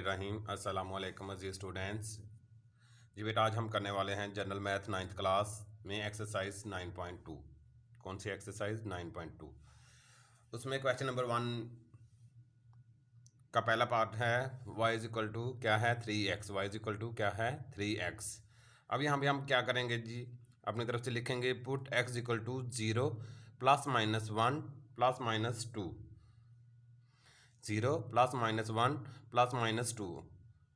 बिस्मिल्लाहिर्रहमानिर्रहीम। अस्सलाम वालेकुम अज़ीज़ स्टूडेंट्स। जी बेटा, आज हम करने वाले हैं जनरल मैथ 9th क्लास में एक्सरसाइज 9.2। कौन सी एक्सरसाइज? 9.2। उसमें क्वेश्चन नंबर 1 का पहला पार्ट है y इज इक्वल टू क्या है 3x। y is equal to क्या है 3x। अब यहाँ पे हम क्या करेंगे जी, अपनी तरफ से लिखेंगे put x equal to 0 plus minus 1 plus minus 2। 0 plus minus 1 plus minus 2।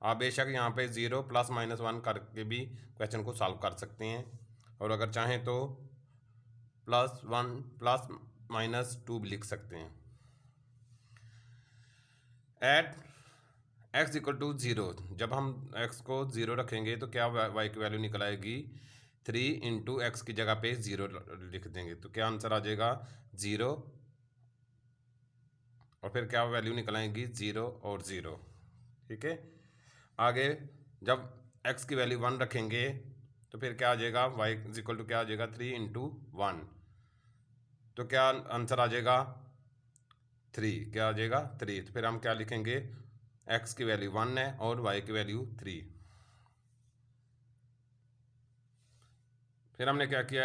आप बेशक यहाँ पे 0 प्लस माइनस 1 करके भी क्वेश्चन को सॉल्व कर सकते हैं, और अगर चाहें तो प्लस 1 प्लस माइनस 2 भी लिख सकते हैं। एट x इक्वल टू 0, जब हम x को 0 रखेंगे तो क्या y की वैल्यू निकल आएगी 3 इंटू एक्स की जगह पे 0 लिख देंगे तो क्या आंसर आ जाएगा 0, और फिर क्या वैल्यू निकल आएगी 0 और 0। ठीक है, आगे जब x की वैल्यू 1 रखेंगे तो फिर क्या आ जाएगा y इज इक्वल टू क्या आ जाएगा 3 इंटू 1, तो क्या आंसर आ जाएगा 3। क्या आ जाएगा 3। तो फिर हम क्या लिखेंगे, x की वैल्यू 1 है और y की वैल्यू 3। फिर हमने क्या किया,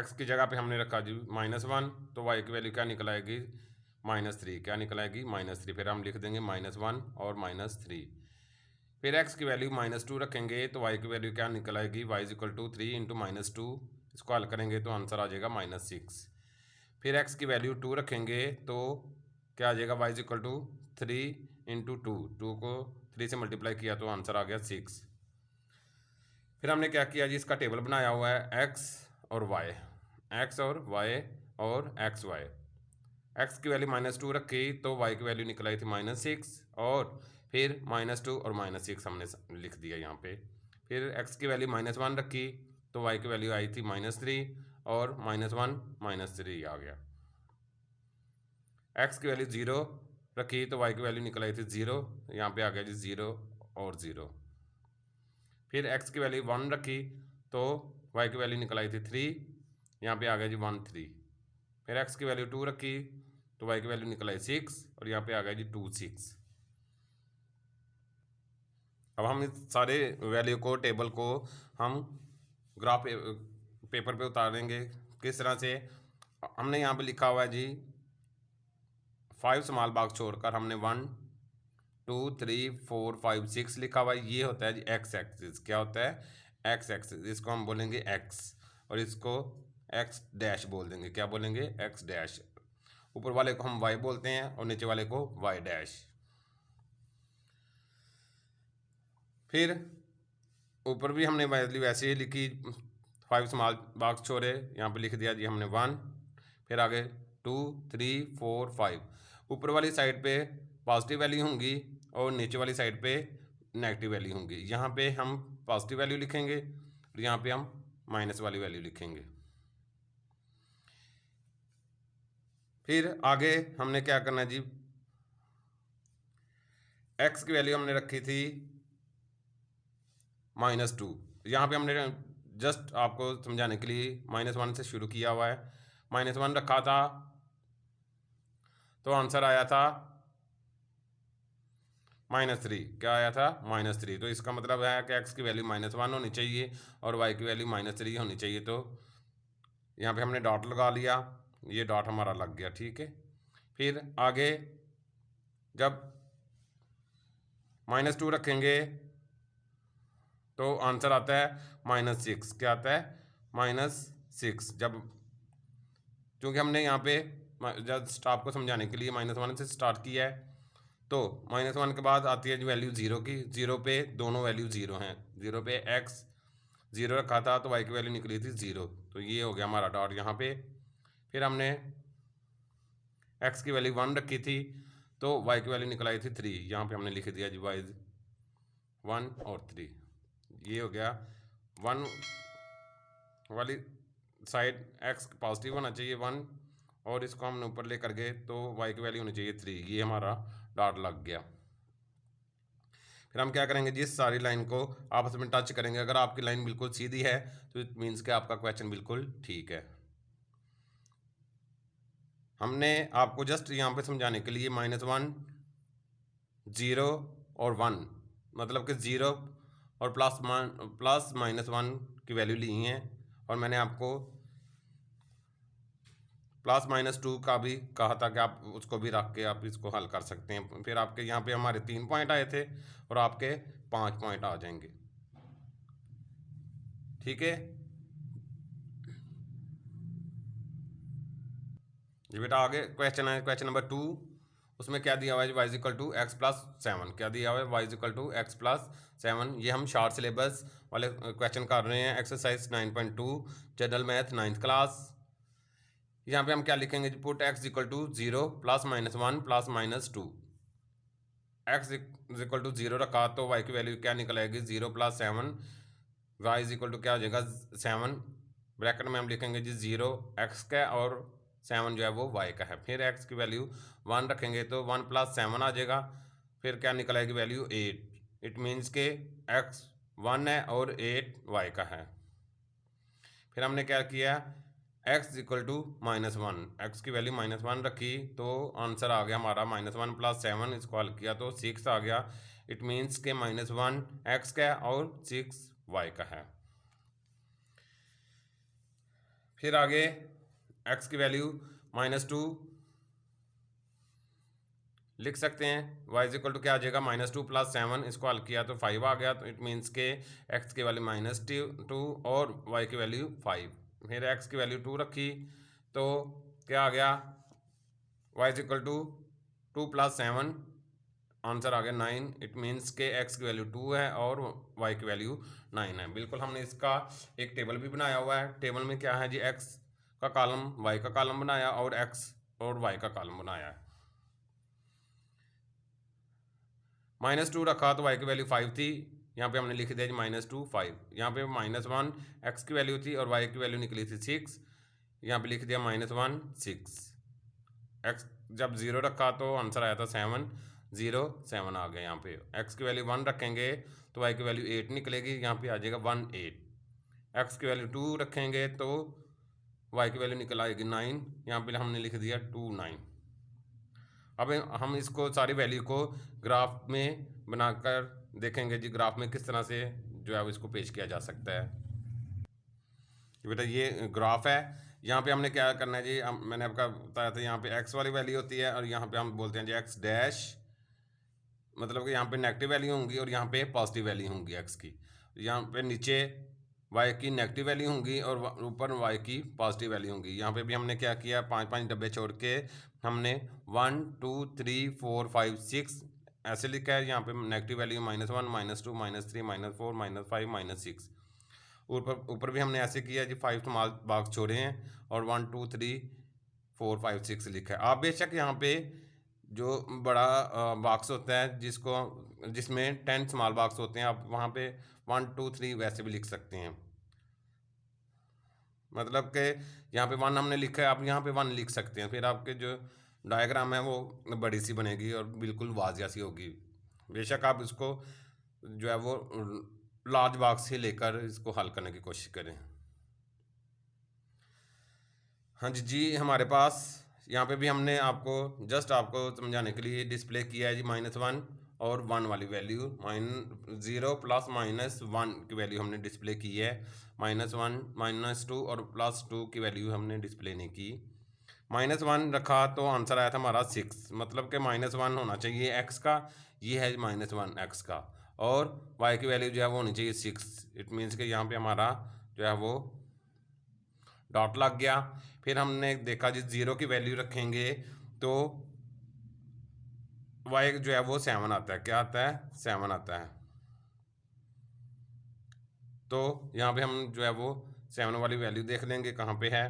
x की जगह पे हमने रखा जी -1, तो y की वैल्यू क्या निकल आएगी -3। क्या निकल आएगी -3। फिर हम लिख देंगे -1 और -3। फिर x की वैल्यू -2 रखेंगे तो y की वैल्यू क्या निकल आएगी, y is equal to 3 into -2। इसको हल करेंगे तो आंसर आ जाएगा -6। फिर x की वैल्यू 2 रखेंगे तो क्या आ जाएगा, y is equal to 3 into 2। 2 को 3 से मल्टीप्लाई किया तो आंसर आ गया 6। फिर हमने क्या किया जी, इसका टेबल बनाया हुआ है x और y, x और y और एक्स वाई। x की वैल्यू -2 रखी तो y की वैल्यू निकल आई थी -6, और फिर -2 और -6 हमने लिख दिया यहाँ पे। फिर x की वैल्यू -1 रखी तो y की वैल्यू आई थी -3, और -1 -3 आ गया। x की वैल्यू 0 रखी तो y की वैल्यू निकल आई थी 0, यहाँ पे आ गया जी 0 और 0। फिर x की वैल्यू 1 रखी तो y की वैल्यू निकल आई थी 3, यहाँ पे आ गया जी 1 3। फिर x की वैल्यू 2 रखी तो y की वैल्यू निकल आई 6, और यहाँ पे आ गया जी 2 6। अब हम इस सारे वैल्यू को, टेबल को हम ग्राफ पेपर पे उतारेंगे। किस तरह से, हमने यहाँ पे लिखा हुआ है जी 5 स्मॉल बॉक्स छोड़कर हमने 1 2 3 4 5 6 लिखा हुआ है। ये होता है जी एक्स एक्सिस। क्या होता है एक्स एक्सिस। इसको हम बोलेंगे एक्स, और इसको एक्स डैश बोल देंगे। क्या बोलेंगे, एक्स डैश। ऊपर वाले को हम वाई बोलते हैं और नीचे वाले को वाई डैश। फिर ऊपर भी हमने वैल्यू वैसे ही लिखी, 5 स्मॉल बॉक्स छोड़े, यहाँ पे लिख दिया जी हमने 1। फिर आगे 2 3 4 5। ऊपर वाली साइड पे पॉजिटिव वैल्यू होंगी और नीचे वाली साइड पे नेगेटिव वैल्यू होंगी। यहाँ पे हम पॉजिटिव वैल्यू लिखेंगे और यहाँ पे हम माइनस वाली वैल्यू लिखेंगे। फिर आगे हमने क्या करना है जी, x की वैल्यू हमने रखी थी -2। यहाँ पे हमने जस्ट आपको समझाने के लिए -1 से शुरू किया हुआ है। -1 रखा था तो आंसर आया था -3। क्या आया था -3। तो इसका मतलब है कि x की वैल्यू -1 होनी चाहिए और y की वैल्यू -3 होनी चाहिए। तो यहाँ पे हमने डॉट लगा लिया, ये डॉट हमारा लग गया। ठीक है, फिर आगे जब -2 रखेंगे तो आंसर आता है -6। क्या आता है -6। जब क्योंकि हमने यहाँ पे जस्ट आपको समझाने के लिए -1 से स्टार्ट किया है, तो -1 के बाद आती है जो वैल्यू 0 की। 0 पे दोनों वैल्यू 0 हैं। 0 पे x 0 रखा था तो y की वैल्यू निकली थी 0, तो ये हो गया हमारा डॉट यहाँ पे। फिर हमने x की वैल्यू 1 रखी थी तो y की वैल्यू निकल आई थी 3, यहाँ पे हमने लिख दिया जी y 1 और 3। ये हो गया 1 वाली साइड x पॉजिटिव होना चाहिए 1, और इसको हमने ऊपर लेकर गए तो y की वैल्यू होनी चाहिए 3। ये हमारा डॉट लग गया। फिर हम क्या करेंगे जी, इस सारी लाइन को आपस में टच करेंगे। अगर आपकी लाइन बिल्कुल सीधी है तो इट मीन्स कि आपका क्वेश्चन बिल्कुल ठीक है। हमने आपको जस्ट यहाँ पे समझाने के लिए -1 0 और 1, मतलब कि 0 और प्लस -1 की वैल्यू ली है, और मैंने आपको +-2 का भी कहा था कि आप उसको भी रख के आप इसको हल कर सकते हैं। फिर आपके यहाँ पे हमारे 3 पॉइंट आए थे और आपके 5 पॉइंट आ जाएंगे। ठीक है जी बेटा, आगे क्वेश्चन है क्वेश्चन नंबर 2। उसमें क्या दिया हुआ है, y=x+7। क्या दिया हुआ है, y=x+7। ये हम शॉर्ट सिलेबस वाले क्वेश्चन कर रहे हैं, exercise 9.2 general math 9th class. यहाँ पे हम क्या लिखेंगे, पुट x=0 +-1 +-2। x=0 रखा तो y की वैल्यू क्या निकल आएगी, 0 + 7। y क्या हो जाएगा 7, ब्रैकेट में हम लिखेंगे जी 0 x का और 7 जो है वो y का है। फिर x की वैल्यू 1 रखेंगे तो 1 + 7 आ जाएगा। फिर क्या निकल आएगी वैल्यू 8। इट मीन्स के x 1 है और 8 y का है। फिर हमने क्या किया, x=-1, x की वैल्यू -1 रखी तो आंसर आ गया हमारा -1 + 7। इसको हल किया तो 6 आ गया। इट मीन्स के -1 x का और 6 y का है। फिर आगे x की वैल्यू -2 लिख सकते हैं, y क्या आ जाएगा -2 + 7। इसको हल किया तो 5 आ गया। तो इट मीन्स के x की वैल्यू -2 और y की वैल्यू 5। फिर x की वैल्यू 2 रखी तो क्या आ गया, y=2 + 7, आंसर आ गया 9। इट मीन्स के x की वैल्यू 2 है और y की वैल्यू 9 है। बिल्कुल हमने इसका एक टेबल भी बनाया हुआ है। टेबल में क्या है जी, x का कॉलम, y का कॉलम बनाया और x और y का कॉलम बनाया है। -2 रखा तो y की वैल्यू 5 थी, यहाँ पे हमने लिख दिया जी -2 5। यहाँ पे -1 x की वैल्यू थी और y की वैल्यू निकली थी 6, यहाँ पे लिख दिया -1 6। x जब 0 रखा तो आंसर आया था 7, 0 7 आ गया। यहाँ पे x की वैल्यू 1 रखेंगे तो y की वैल्यू 8 निकलेगी, यहाँ पे आ जाएगा 1 8। x की वैल्यू 2 रखेंगे तो y की वैल्यू निकल आएगी 9, यहाँ पे हमने लिख दिया 2 9। अब हम इसको सारी वैल्यू को ग्राफ में बनाकर देखेंगे जी, ग्राफ में किस तरह से जो है इसको पेश किया जा सकता है। बेटा ये ग्राफ है, यहाँ पे हमने क्या करना है जी, मैंने आपका बताया था यहाँ पे x वाली वैल्यू होती है और यहाँ पे हम बोलते हैं जी x डैश, मतलब कि यहाँ पे नेगेटिव वैल्यू होंगी और यहाँ पे पॉजिटिव वैल्यू होंगी x की। यहाँ पे नीचे y की नेगेटिव वैल्यू होंगी और ऊपर y की पॉजिटिव वैल्यू होंगी। यहाँ पे भी हमने क्या किया, 5 डब्बे छोड़ के हमने 1 2 3 4 5 6 ऐसे लिखा है। यहाँ पे नेगेटिव वैल्यू -1 -2 -3 -4 -5 -6। ऊपर भी हमने ऐसे किया जी, 5 स्मॉल बॉक्स छोड़े हैं और 1 2 3 4 5 6 लिखा है। आप बेशक यहाँ पे जो बड़ा बॉक्स होता है जिसमें 10 स्मॉल बॉक्स होते हैं, आप वहाँ पे 1 2 3 वैसे भी लिख सकते हैं। मतलब कि यहाँ पे 1 हमने लिखा है, आप यहाँ पे 1 लिख सकते हैं। फिर आपके जो डायग्राम है वो बड़ी सी बनेगी और बिल्कुल वाजिया सी होगी। बेशक आप इसको जो है वो लार्ज बॉक्स ही लेकर इसको हल करने की कोशिश करें। हाँ जी हमारे पास यहाँ पे भी हमने आपको जस्ट आपको समझाने के लिए डिस्प्ले किया है जी, -1 और 1 वाली वैल्यू, -0 + -1 की वैल्यू हमने डिस्प्ले की है। -1 -2 और +2 की वैल्यू हमने डिस्प्ले नहीं की। -1 रखा तो आंसर आया था हमारा 6, मतलब कि -1 होना चाहिए x का, ये है -1 x का, और y की वैल्यू जो है वो होनी चाहिए 6। इट मीन्स कि यहाँ पे हमारा जो है वो डॉट लग गया। फिर हमने देखा जी 0 की वैल्यू रखेंगे तो y जो है वो 7 आता है। क्या आता है, 7 आता है। तो यहाँ पे हम जो है वो 7 वाली वैल्यू देख लेंगे कहाँ पे है,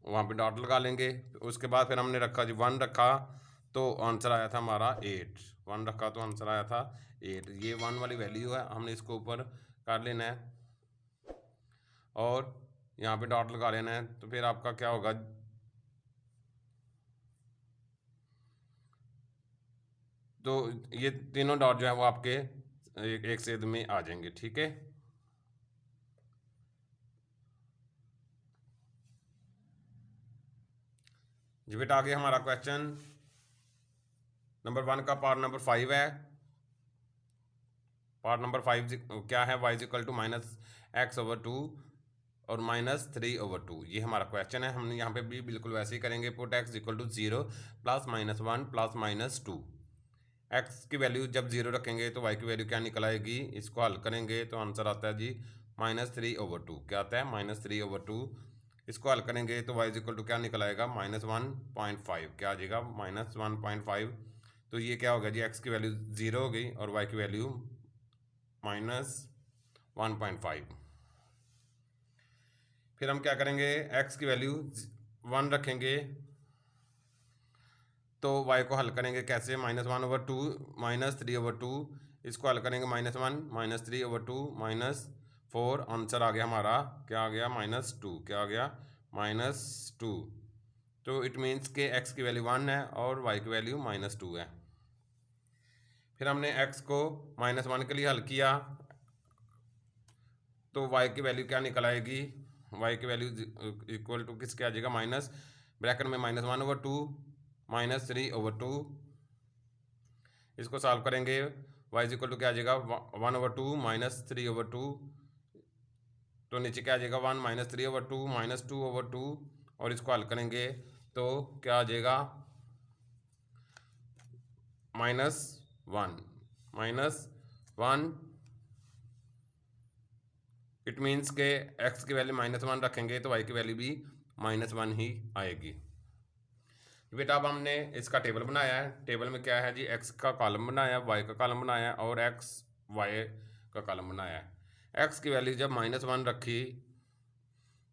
वहाँ पे डॉट लगा लेंगे। उसके बाद फिर हमने रखा जी 1 रखा तो आंसर आया था हमारा 8। 1 रखा तो आंसर आया था 8। ये 1 वाली वैल्यू है, हमने इसको ऊपर कर लेना है और यहाँ पे डॉट लगा लेना है। तो फिर आपका क्या होगा, तो ये तीनों डॉट जो है वो आपके एक छेद में आ जाएंगे। ठीक है जी बेटा, आगे हमारा क्वेश्चन नंबर 1 का पार्ट नंबर 5 है। पार्ट नंबर 5 क्या है, y इक्वल टू -x/2 और -3/2, ये हमारा क्वेश्चन है। हम यहाँ पे भी बिल्कुल वैसे ही करेंगे, put x equal to 0 +-1 +-2। x की वैल्यू जब 0 रखेंगे तो y की वैल्यू क्या निकल आएगी, इसको हल करेंगे तो आंसर आता है जी -3/2। क्या आता है, -3/2। इसको हल करेंगे तो y इक्वल टू क्या निकल आएगा, -1.5। क्या आ जाएगा, -1.5। तो ये क्या होगा जी, x की वैल्यू 0 हो गई और y की वैल्यू -1.5। फिर हम क्या करेंगे, x की वैल्यू 1 रखेंगे तो y को हल करेंगे कैसे, -1/2 -3/2। इसको हल करेंगे -1 -3/2 -4। आंसर आ गया हमारा, क्या आ गया, -2। क्या आ गया, -2। तो इट मीन्स के x की वैल्यू 1 है और y की वैल्यू -2 है। फिर हमने x को -1 के लिए हल किया तो y की वैल्यू क्या निकल आएगी, y की वैल्यू इक्वल टू किसके आ जाएगा, माइनस ब्रैकेट में -1/2 -3/2। इसको सॉल्व करेंगे, y इक्वल टू क्या आ जाएगा, 1/2 -3/2। तो नीचे क्या आ जाएगा, 1 -3/2 -2/2। और इसको हल करेंगे तो क्या आ जाएगा, -1। इट मीन्स के x की वैल्यू -1 रखेंगे तो y की वैल्यू भी -1 ही आएगी। बेटा अब हमने इसका टेबल बनाया है। टेबल में क्या है जी, x का कॉलम बनाया है, y का कॉलम बनाया है और x y का कॉलम बनाया है। x की वैल्यू जब -1 रखी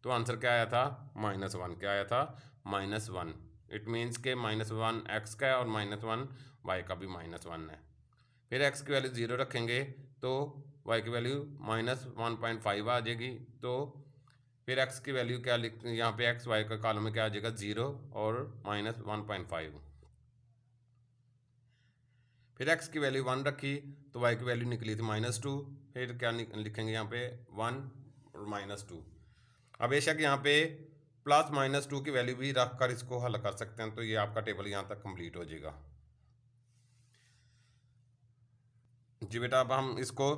तो आंसर क्या आया था, -1। क्या आया था, -1। इट मीन्स के -1 x का है और -1 y का भी -1 है। फिर x की वैल्यू 0 रखेंगे तो y की वैल्यू -1.5 आ जाएगी। तो फिर x की वैल्यू क्या लिख, यहाँ पे x y का कॉलम में क्या आ जाएगा, 0 और -1.5। फिर x की वैल्यू 1 रखी तो y की वैल्यू निकली थी -2। फिर क्या लिखेंगे यहाँ पे, 1 और -2। अब बेशक यहाँ पे +-2 की वैल्यू भी रख कर इसको हल कर सकते हैं। तो ये आपका टेबल यहाँ तक कंप्लीट हो जाएगा जी। बेटा अब हम इसको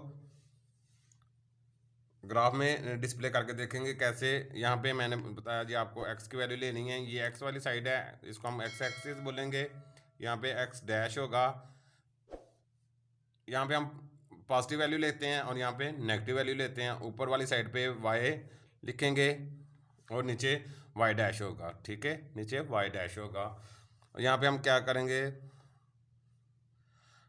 ग्राफ में डिस्प्ले करके देखेंगे कैसे। यहाँ पे मैंने बताया जी आपको x की वैल्यू लेनी है, ये x वाली साइड है, इसको हम x एक्सिस बोलेंगे। यहाँ पे x डैश होगा, यहाँ पे हम पॉजिटिव वैल्यू लेते हैं और यहाँ पे नेगेटिव वैल्यू लेते हैं। ऊपर वाली साइड पे y लिखेंगे और नीचे y डैश होगा, ठीक है, नीचे y डैश होगा। और यहाँ पे हम क्या करेंगे,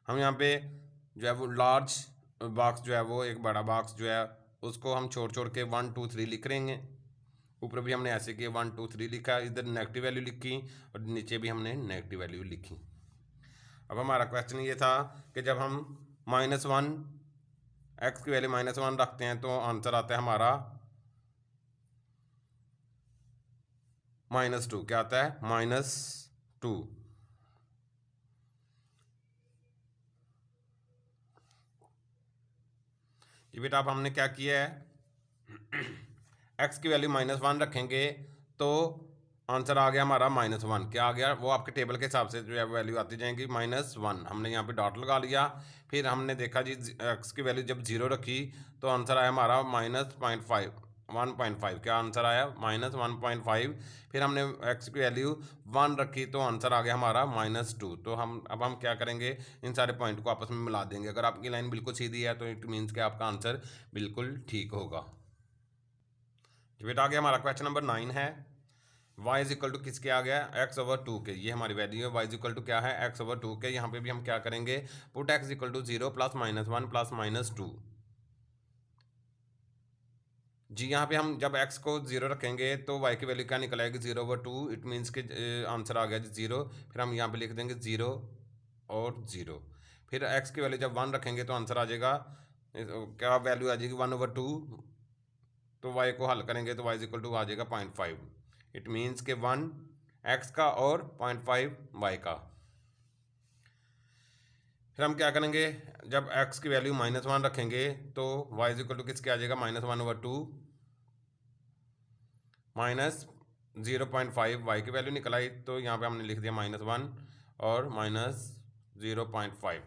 हम यहाँ पे जो है वो लार्ज बॉक्स जो है वो, एक बड़ा बॉक्स जो है उसको हम छोड़ छोड़ के 1 2 3 लिख रहेंगे। ऊपर भी हमने ऐसे किए 1 2 3 लिखा, इधर नेगेटिव वैल्यू लिखी और नीचे भी हमने नेगेटिव वैल्यू लिखी। अब हमारा क्वेश्चन ये था कि जब हम -1 x की वैल्यू -1 रखते हैं तो आंसर आता है हमारा -2। क्या आता है, -2। ये बेटा अब हमने क्या किया है, x की वैल्यू -1 रखेंगे तो आंसर आ गया हमारा -1। क्या आ गया, वो आपके टेबल के हिसाब से जो है वैल्यू आती जाएंगी। -1 हमने यहाँ पे डॉट लगा लिया। फिर हमने देखा जी x की वैल्यू जब 0 रखी तो आंसर आया हमारा -1.5। क्या आंसर आया, -1.5। फिर हमने x की वैल्यू 1 रखी तो आंसर आ गया हमारा -2। तो अब हम क्या करेंगे, इन सारे पॉइंट को आपस में मिला देंगे। अगर आपकी लाइन बिल्कुल सीधी है तो इट मीन्स कि आपका आंसर बिल्कुल ठीक होगा। बेटा आगे हमारा क्वेश्चन नंबर 9 है, y इज इक्वल टू किसके आ गया, x/2 के। ये हमारी वैल्यू है, y इज इक्वल टू क्या है, x/2 के। यहाँ पे भी हम क्या करेंगे, पुट x इक्वल टू 0 +-1 +-2। जी यहाँ पे हम जब x को 0 रखेंगे तो y की वैल्यू क्या निकल आएगी, 0/2। इट मीन्स के आंसर आ गया जी 0। फिर हम यहाँ पे लिख देंगे 0 और 0। फिर x की वैल्यू जब 1 रखेंगे तो आंसर आ जाएगा, क्या वैल्यू आ जाएगी, 1/2। तो y को हल करेंगे तो y इज इक्वल टू आ जाएगा 0.5। इट मीन्स के 1 x का और 0.5 y का। फिर हम क्या करेंगे, जब x की वैल्यू -1 रखेंगे तो y इज इक्वल टू किसके आ जाएगा, -1/2 -0.5। y की वैल्यू निकल आई तो यहाँ पे हमने लिख दिया -1 और -0.5।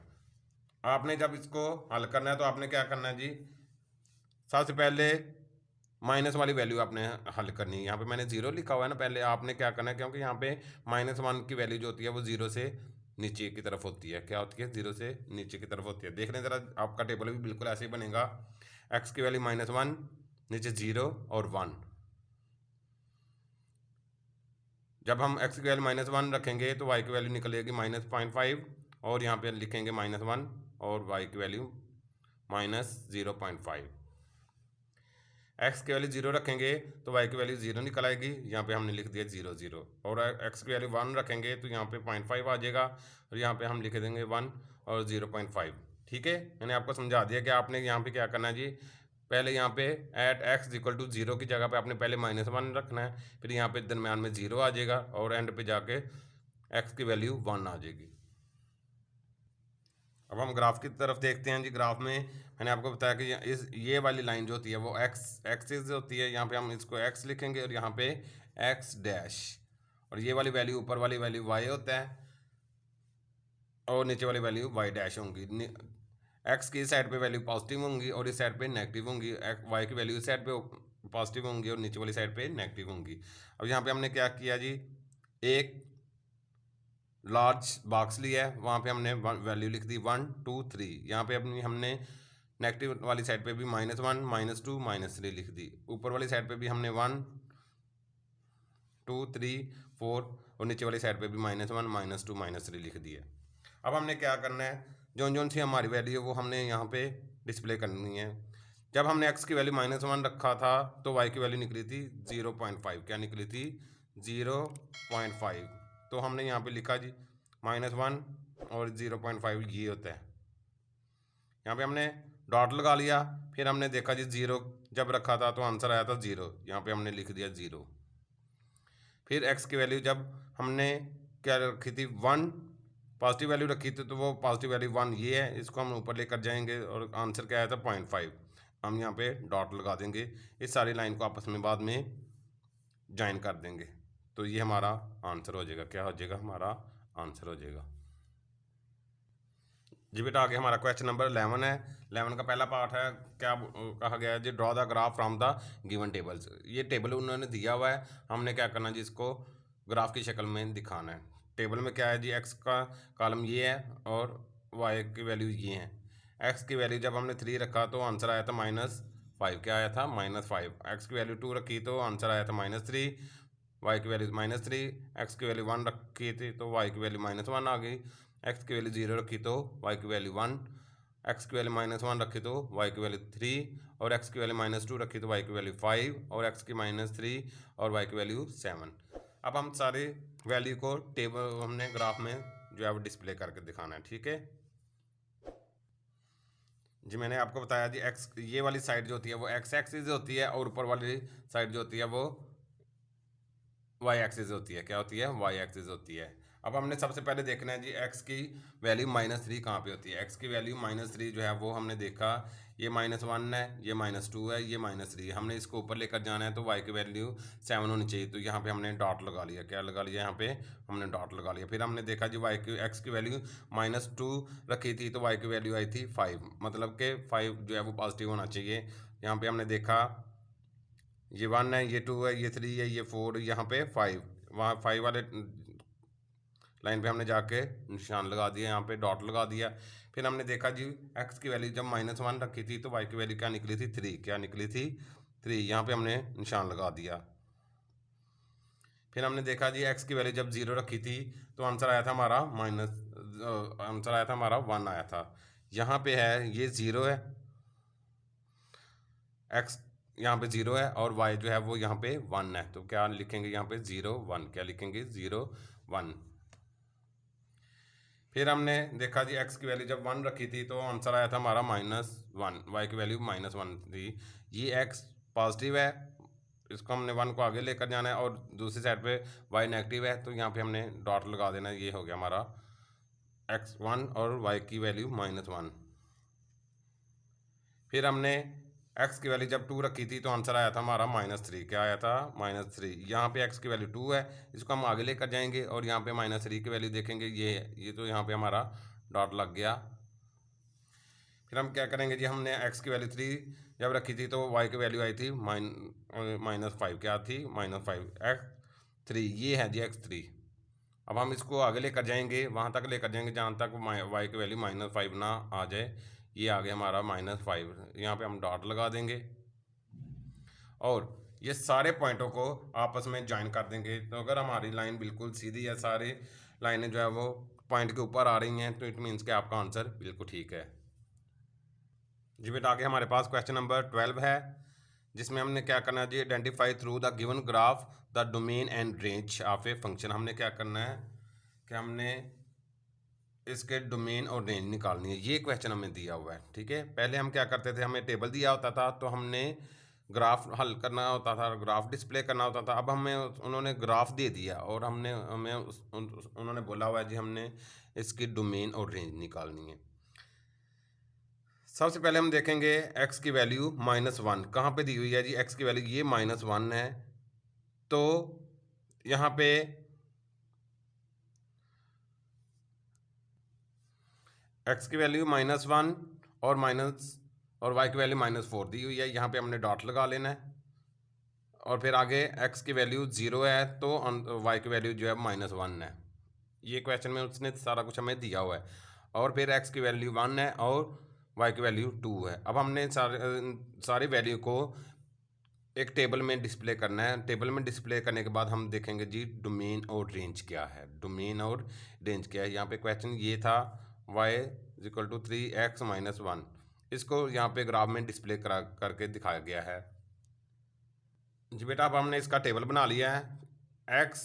आपने जब इसको हल करना है तो आपने क्या करना है जी, सबसे पहले माइनस वाली वैल्यू आपने हल करनी है। यहाँ पे मैंने जीरो लिखा हुआ है ना, पहले आपने क्या करना है, क्योंकि यहाँ पे -1 की वैल्यू जो होती है वो जीरो से नीचे की तरफ होती है। क्या होती है? जीरो से नीचे की तरफ होती है। देख लें ज़रा, आपका टेबल भी बिल्कुल ऐसे ही बनेगा। एक्स की वैल्यू -1, नीचे 0 और 1। जब हम x की वैल्यू -1 रखेंगे तो y की वैल्यू निकलेगी -0.5, और यहाँ पे लिखेंगे -1 और y की वैल्यू -0.5। x की वैल्यू 0 रखेंगे तो y की वैल्यू 0 निकल आएगी। यहाँ पे हमने लिख दिया 0 0। और x की वैल्यू 1 रखेंगे तो यहाँ पे 0.5 आ जाएगा, और यहाँ पे हम लिख देंगे 1 और 0.5। ठीक है, मैंने आपको समझा दिया कि आपने यहाँ पे क्या करना है जी। पहले यहाँ पे एट x=0 की जगह पे आपने पहले -1 रखना है, फिर यहाँ पे दरम्यान में 0 आ जाएगा, और एंड पे जाके x की वैल्यू 1 आ जाएगी। अब हम ग्राफ की तरफ देखते हैं जी। ग्राफ में मैंने आपको बताया कि ये वाली लाइन जो होती है वो एक्सिस होती है। यहाँ पे हम इसको x लिखेंगे और यहाँ पे x', और ये वाली वैल्यू, ऊपर वाली वैल्यू y होता है और नीचे वाली वैल्यू y' होंगी। x की साइड पे वैल्यू पॉजिटिव होंगी और इस साइड पे नेगेटिव होंगी। y की वैल्यू इस साइड पे पॉजिटिव होंगी और नीचे वाली साइड पे नेगेटिव होंगी। अब यहाँ पे हमने क्या किया जी, एक लार्ज बॉक्स लिया है, वहाँ पे हमने वैल्यू लिख दी 1 2 3। यहाँ पे अपनी हमने नेगेटिव वाली साइड पे भी -1 -2 -3 लिख दी। ऊपर वाली साइड पे भी हमने 1 2 3 4, और नीचे वाली साइड पे भी -1 -2 -3 लिख दी है। अब हमने क्या करना है, जो सी हमारी वैल्यू है वो हमने यहाँ पे डिस्प्ले करनी है। जब हमने x की वैल्यू -1 रखा था तो y की वैल्यू निकली थी 0.5। क्या निकली थी? 0.5। तो हमने यहाँ पे लिखा जी -1 और 0.5 ये होता है। यहाँ पे हमने डॉट लगा लिया, फिर हमने देखा जी 0 जब रखा था तो आंसर आया था 0। यहाँ पे हमने लिख दिया 0। फिर x की वैल्यू जब हमने क्या रखी थी, 1 पॉजिटिव वैल्यू रखी थी, तो वो पॉजिटिव वैल्यू 1 ये है, इसको हम ऊपर लेकर जाएंगे और आंसर क्या आया था 0.5। हम यहाँ पे डॉट लगा देंगे, इस सारी लाइन को आपस में बाद में ज्वाइन कर देंगे, तो ये हमारा आंसर हो जाएगा। क्या हो जाएगा? हमारा आंसर हो जाएगा जी। बेटा आगे हमारा क्वेश्चन नंबर 11 है। 11 का पहला पार्ट है, क्या कहा गया है जी, draw the graph from the given tables. ये टेबल उन्होंने दिया हुआ है, हमने क्या करना जी, इसको ग्राफ की शक्ल में दिखाना है। टेबल में क्या है जी, x का कॉलम ये है और y की वैल्यू ये है। x की वैल्यू जब हमने 3 रखा तो आंसर आया था -5। क्या आया था? -5। x की वैल्यू 2 रखी तो आंसर आया था -3। y की वैल्यू -3। x की वैल्यू 1 रखी थी तो y की वैल्यू -1 आ गई। x की वैल्यू 0 रखी तो y की वैल्यू 1। x की वैल्यू -1 रखी तो y की वैल्यू 3, और x की वैल्यू -2 रखी तो y की वैल्यू 5, और x की -3 और y की वैल्यू 7। अब हम सारे वैल्यू को टेबल हमने ग्राफ में जो है वो डिस्प्ले करके दिखाना है। ठीक है जी, मैंने आपको बताया जी, x ये वाली साइड जो होती है वो x एक्सिस होती है, और ऊपर वाली साइड जो होती है वो y एक्सिस होती है। क्या होती है? y एक्सिस होती है। अब हमने सबसे पहले देखना है जी, x की वैल्यू -3 कहाँ पे होती है। x की वैल्यू -3 जो है वो हमने देखा, ये -1 है, ये -2 है, ये -3। हमने इसको ऊपर लेकर जाना है तो y की वैल्यू 7 होनी चाहिए, तो यहाँ पे हमने डॉट लगा लिया। क्या लगा लिया? यहाँ पे हमने डॉट लगा लिया। फिर हमने देखा जी x की वैल्यू -2 रखी थी तो y की वैल्यू आई थी 5, मतलब कि 5 जो है वो पॉजिटिव होना चाहिए। यहाँ पे हमने देखा ये 1 है, ये 2 है, ये 3 है, ये 4, यहाँ पे 5। वहाँ 5 वाले लाइन पे हमने जाके निशान लगा दिया, यहाँ पे डॉट लगा दिया। फिर हमने देखा जी, x की वैल्यू जब -1 रखी थी तो y की वैल्यू क्या निकली थी? 3। क्या निकली थी? 3। यहाँ पे हमने निशान लगा दिया। फिर हमने देखा जी, x की वैल्यू जब 0 रखी थी तो आंसर आया था हमारा आंसर आया था हमारा 1 आया था। यहाँ पे है ये 0 है, x यहाँ पे 0 है और y जो है वो यहाँ पे 1 है, तो क्या लिखेंगे यहाँ पे? 0 1। क्या लिखेंगे? 0 1। फिर हमने देखा जी, x की वैल्यू जब 1 रखी थी तो आंसर आया था हमारा -1। y की वैल्यू -1 थी। ये x पॉजिटिव है, इसको हमने 1 को आगे लेकर जाना है, और दूसरी साइड पे y नेगेटिव है, तो यहाँ पे हमने डॉट लगा देना है। ये हो गया हमारा x1 और y की वैल्यू -1। फिर हमने x की वैल्यू जब 2 रखी थी तो आंसर आया था हमारा -3। क्या आया था? -3। यहाँ पे x की वैल्यू 2 है, इसको हम आगे लेकर जाएंगे और यहाँ पे -3 की वैल्यू देखेंगे, ये तो यहाँ पे हमारा डॉट लग गया। फिर हम क्या करेंगे जी, हमने x की वैल्यू 3 जब रखी थी तो y की वैल्यू आई थी -5, क्या थी -5 x3, ये है जी x3। अब हम इसको आगे लेकर जाएंगे, वहाँ तक लेकर जाएंगे जहाँ तक y की वैल्यू -5 ना आ जाए। ये आ गया हमारा -5, यहाँ पे हम डॉट लगा देंगे और ये सारे पॉइंटों को आपस में ज्वाइन कर देंगे। तो अगर हमारी लाइन बिल्कुल सीधी है, सारी लाइनें जो है वो पॉइंट के ऊपर आ रही हैं, तो इट मीन्स कि आपका आंसर बिल्कुल ठीक है जी। बेटा आगे हमारे पास क्वेश्चन नंबर 12 है, जिसमें हमने क्या करना है जी, identify through the given graph the domain and range of a function. हमने क्या करना है कि हमने इसके डोमेन और रेंज निकालनी है। ये क्वेश्चन हमें दिया हुआ है, ठीक है। पहले हम क्या करते थे, हमें टेबल दिया होता था तो हमने ग्राफ हल करना होता था, ग्राफ डिस्प्ले करना होता था। अब हमें उन्होंने ग्राफ दे दिया और उन्होंने बोला हुआ है जी हमने इसकी डोमेन और रेंज निकालनी है। सबसे पहले हम देखेंगे x की वैल्यू -1 कहाँ पे दी हुई है जी। x की वैल्यू ये -1 है, तो यहाँ पे x की वैल्यू -1 और y की वैल्यू -4 दी हुई है। यहाँ पे हमने डॉट लगा लेना है और फिर आगे x की वैल्यू 0 है तो y की वैल्यू जो है -1 है। ये क्वेश्चन में उसने सारा कुछ हमें दिया हुआ है। और फिर x की वैल्यू 1 है और y की वैल्यू 2 है। अब हमने सारी वैल्यू को एक टेबल में डिस्प्ले करना है। टेबल में डिस्प्ले करने के बाद हम देखेंगे जी डोमेन और रेंज क्या है, डोमेन और रेंज क्या है। यहाँ पे क्वेश्चन ये था y = 3x - 1, इसको यहाँ पे ग्राफ में डिस्प्ले करके दिखाया गया है जी। बेटा अब हमने इसका टेबल बना लिया है। x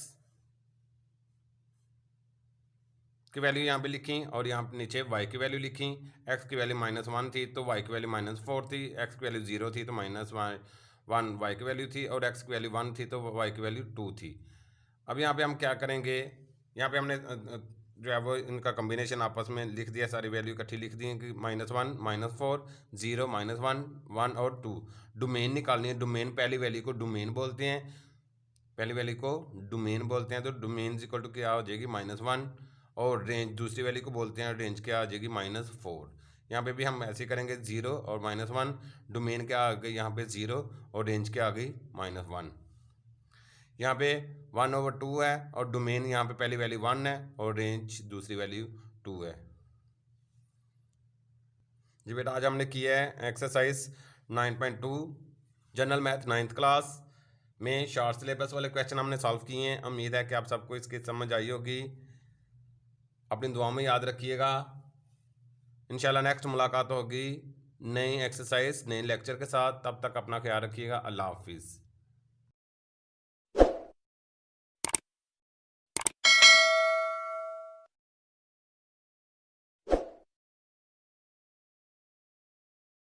की वैल्यू यहाँ पे लिखी और यहाँ पे नीचे y की वैल्यू लिखी। x की वैल्यू -1 थी तो y की वैल्यू -4 थी, x की वैल्यू 0 थी तो -1 y की वैल्यू थी और x की वैल्यू 1 थी तो y की वैल्यू 2 थी। अब यहाँ पे हम क्या करेंगे, यहाँ पे हमने जो है वो इनका कम्बिनेशन आपस में लिख दिया, सारी वैल्यू इकट्ठी लिख दी कि -1 -4 0 -1 1 और 2। डोमेन निकालनी है। डोमेन पहली वैल्यू को डोमेन बोलते हैं, पहली वैल्यू को डोमेन बोलते हैं, तो डोमेन = क्या हो जाएगी -1 और रेंज दूसरी वैल्यू को बोलते हैं, रेंज क्या आ जाएगी -4। यहाँ पे भी हम ऐसे करेंगे 0 और -1, डोमेन क्या आ गई यहाँ पे 0 और रेंज क्या आ गई -1। यहाँ पे 1/2 है और डोमेन यहाँ पे पहली वैल्यू 1 है और रेंज दूसरी वैल्यू 2 है जी। बेटा आज हमने किया है exercise 9.2 general math 9th class में शॉर्ट सिलेबस वाले क्वेश्चन हमने सॉल्व किए हैं। उम्मीद है कि आप सबको इसकी समझ आई होगी। अपनी दुआओं में याद रखिएगा। इंशाल्लाह नेक्स्ट मुलाकात होगी नई एक्सरसाइज नए लेक्चर के साथ। तब तक अपना ख्याल रखिएगा। अल्लाह हाफिज़।